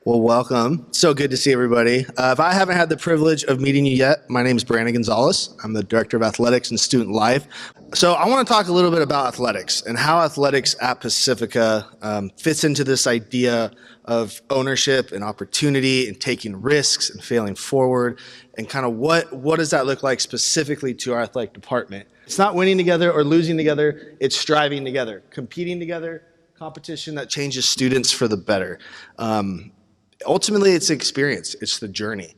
Well, welcome. So good to see everybody. If I haven't had the privilege of meeting you yet, my name is Brandon Gonzalez. I'm the Director of Athletics and Student Life. So I want to talk a little bit about athletics and how athletics at Pacifica fits into this idea of ownership and opportunity and taking risks and failing forward, and kind of what does that look like specifically to our athletic department. It's not winning together or losing together, it's striving together, competing together, competition that changes students for the better. Ultimately, it's the experience, it's the journey.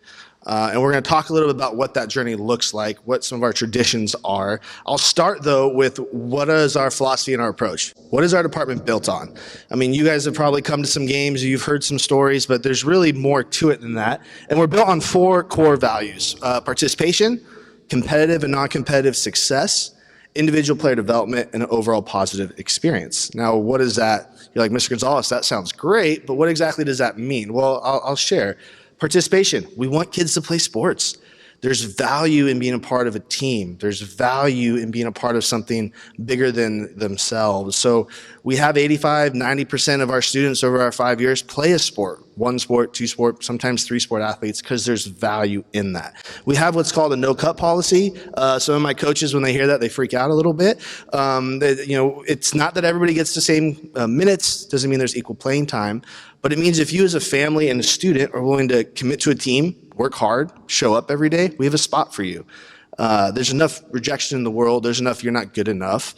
And we're going to talk a little bit about what that journey looks like, what some of our traditions are. I'll start, though, with what is our philosophy and our approach? What is our department built on? I mean, you guys have probably come to some games, you've heard some stories, but there's really more to it than that. And we're built on 4 core values: participation, competitive and non-competitive success, individual player development, and an overall positive experience. Now, what is that? You're like, Mr. Gonzalez, that sounds great, but what exactly does that mean? Well, I'll share. Participation. We want kids to play sports. There's value in being a part of a team. There's value in being a part of something bigger than themselves. So we have 85, 90% of our students over our 5 years play a sport, 1 sport, 2 sport, sometimes 3 sport athletes, because there's value in that. We have what's called a no-cut policy. Some of my coaches, when they hear that, they freak out a little bit. It's not that everybody gets the same minutes, doesn't mean there's equal playing time, but it means if you as a family and a student are willing to commit to a team, work hard, show up every day, we have a spot for you. There's enough rejection in the world. There's enough you're not good enough.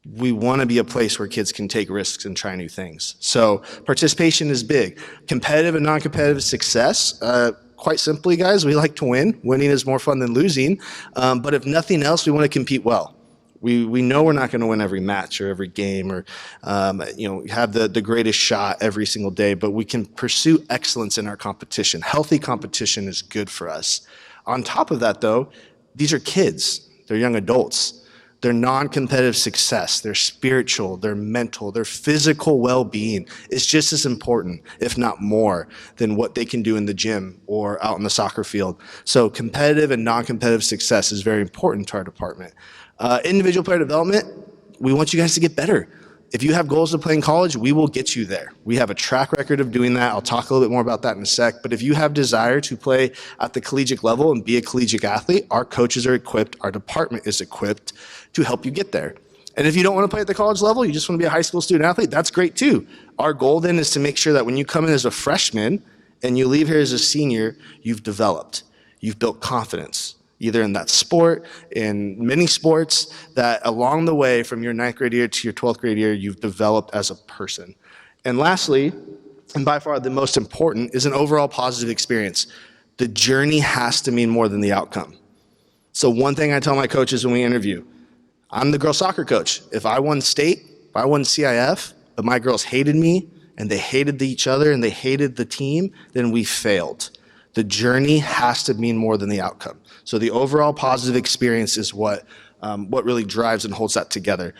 We want to be a place where kids can take risks and try new things. So participation is big. Competitive and non-competitive success. Quite simply, guys, we like to win. Winning is more fun than losing. But if nothing else, we want to compete well. We know we're not going to win every match or every game or have the greatest shot every single day, but we can pursue excellence in our competition. Healthy competition is good for us. On top of that, though, these are kids. They're young adults. Their non-competitive success, their spiritual, their mental, their physical well-being is just as important, if not more, than what they can do in the gym or out in the soccer field. So competitive and non-competitive success is very important to our department. Individual player development, we want you guys to get better. If you have goals to play in college, we will get you there. We have a track record of doing that. I'll talk a little bit more about that in a sec. But if you have desire to play at the collegiate level and be a collegiate athlete, our coaches are equipped, our department is equipped to help you get there. And if you don't want to play at the college level, you just want to be a high school student athlete, that's great too. Our goal then is to make sure that when you come in as a freshman and you leave here as a senior, you've developed, you've built confidence, either in that sport, in many sports, that along the way from your 9th grade year to your 12th grade year, you've developed as a person. And lastly, and by far the most important, is an overall positive experience. The journey has to mean more than the outcome. So one thing I tell my coaches when we interview, I'm the girls soccer coach. If I won state, if I won CIF, but my girls hated me and they hated each other and they hated the team, then we failed. The journey has to mean more than the outcome. So the overall positive experience is what really drives and holds that together.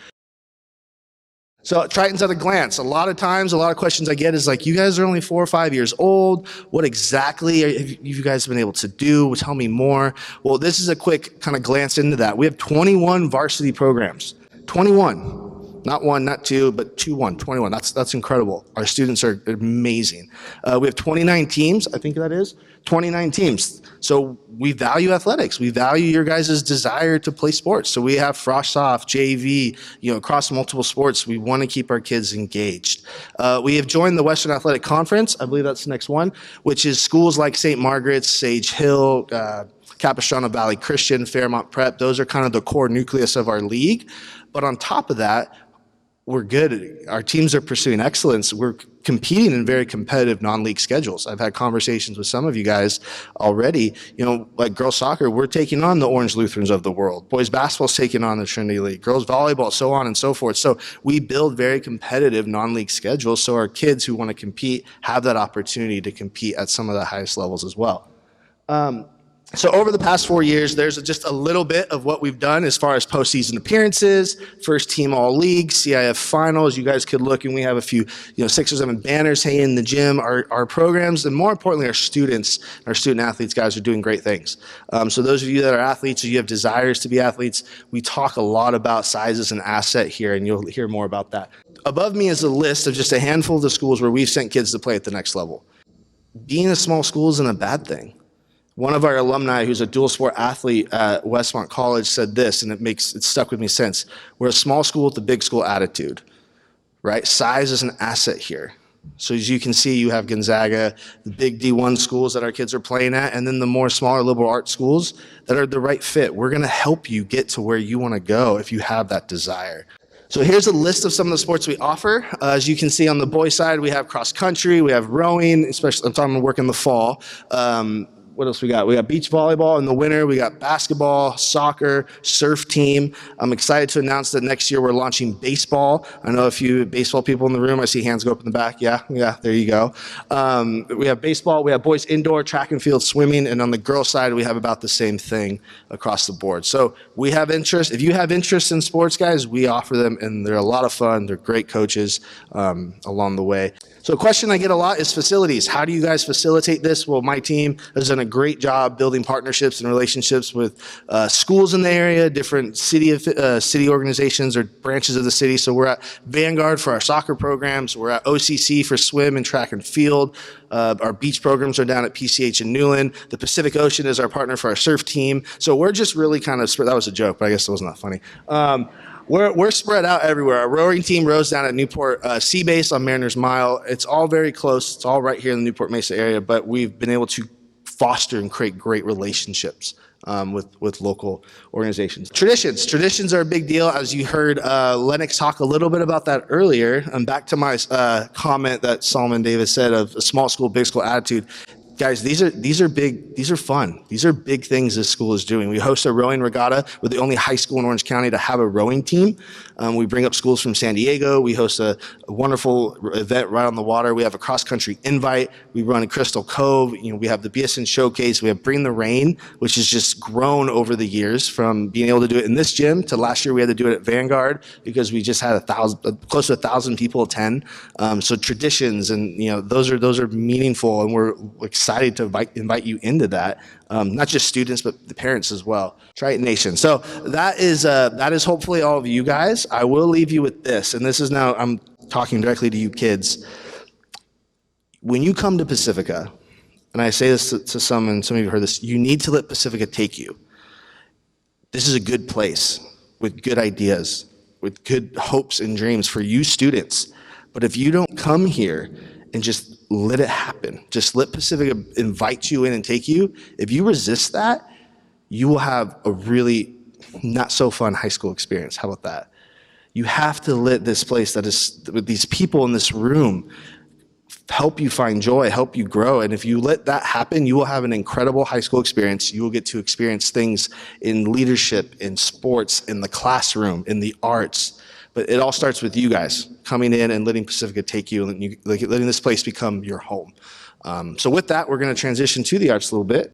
So Tritons at a glance. A lot of times, a lot of questions I get is like, you guys are only 4 or 5 years old. What exactly have you guys been able to do? Tell me more. Well, this is a quick kind of glance into that. We have 21 varsity programs. 21. Not 1, not 2, but 21. That's incredible. Our students are amazing. We have 29 teams, I think that is. 29 teams. So we value athletics. We value your guys' desire to play sports. So we have frosh soft, JV, across multiple sports. We want to keep our kids engaged. We have joined the Western Athletic Conference. I believe that's the next one, which is schools like St. Margaret's, Sage Hill, Capistrano Valley Christian, Fairmont Prep. Those are kind of the core nucleus of our league. But on top of that, we're good. Our teams are pursuing excellence. We're competing in very competitive non-league schedules. I've had conversations with some of you guys already. Like girls soccer, we're taking on the Orange Lutherans of the world. Boys basketball's taking on the Trinity League. Girls volleyball, so on and so forth. So we build very competitive non-league schedules so our kids who want to compete have that opportunity to compete at some of the highest levels as well. So over the past 4 years, there's just a little bit of what we've done as far as postseason appearances, first team all league, CIF finals. You guys could look and we have a few, 6 or 7 banners hanging in the gym. Our programs, and more importantly, our students, our student athletes, guys, are doing great things. So those of you that are athletes or you have desires to be athletes, we talk a lot about size as an asset here, and you'll hear more about that. Above me is a list of just a handful of the schools where we've sent kids to play at the next level. being a small school isn't a bad thing. One of our alumni, who's a dual sport athlete at Westmont College, said this, and it stuck with me since. We're a small school with a big school attitude, right? Size is an asset here. So as you can see, you have Gonzaga, the big D1 schools that our kids are playing at, and then the more smaller liberal arts schools that are the right fit. We're going to help you get to where you want to go if you have that desire. So here's a list of some of the sports we offer. As you can see on the boys' side, we have cross country, we have rowing, especially I'm talking about work in the fall. What else we got? We got beach volleyball in the winter. We got basketball, soccer, surf team. I'm excited to announce that next year we're launching baseball. I know a few baseball people in the room. I see hands go up in the back. Yeah, there you go. We have baseball. We have boys indoor, track and field, swimming. And on the girls' side, we have about the same thing across the board. So we have interest. If you have interest in sports, guys, we offer them, and they're a lot of fun. They're great coaches along the way. So a question I get a lot is facilities. How do you guys facilitate this? Well, my team has done a great job building partnerships and relationships with schools in the area, different city organizations or branches of the city. So we're at Vanguard for our soccer programs. We're at OCC for swim and track and field. Our beach programs are down at PCH in Newland. The Pacific Ocean is our partner for our surf team. So we're just really kind of, that was a joke, but I guess it wasn't that funny. We're spread out everywhere. Our rowing team rows down at Newport Sea Base on Mariners Mile. It's all very close. It's all right here in the Newport Mesa area, but we've been able to foster and create great relationships with local organizations. Traditions are a big deal. As you heard Lennox talk a little bit about that earlier, and back to my comment that Solomon Davis said of a small school, big school attitude. Guys, these are big, these are fun. These are big things this school is doing. We host a rowing regatta. We're the only high school in Orange County to have a rowing team. We bring up schools from San Diego. We host a wonderful event right on the water. We have a cross-country invite. We run in Crystal Cove. We have the BSN Showcase. We have Bring the Rain, which has just grown over the years from being able to do it in this gym to last year we had to do it at Vanguard because we just had close to 1,000 people attend. So traditions and those are meaningful, and we're excited to invite you into that. Not just students, but the parents as well. Triton Nation. So that is hopefully all of you guys. I will leave you with this, and this is now, I'm talking directly to you kids. When you come to Pacifica, and I say this to some, and some of you have heard this, you need to let Pacifica take you. This is a good place with good ideas, with good hopes and dreams for you students. But if you don't come here and just let it happen, just let Pacifica invite you in and take you, if you resist that, you will have a really not so fun high school experience. How about that? You have to let this place that is with these people in this room help you find joy, help you grow. And if you let that happen, you will have an incredible high school experience. You will get to experience things in leadership, in sports, in the classroom, in the arts. But it all starts with you guys coming in and letting Pacifica take you and letting this place become your home. So with that, we're going to transition to the arts a little bit.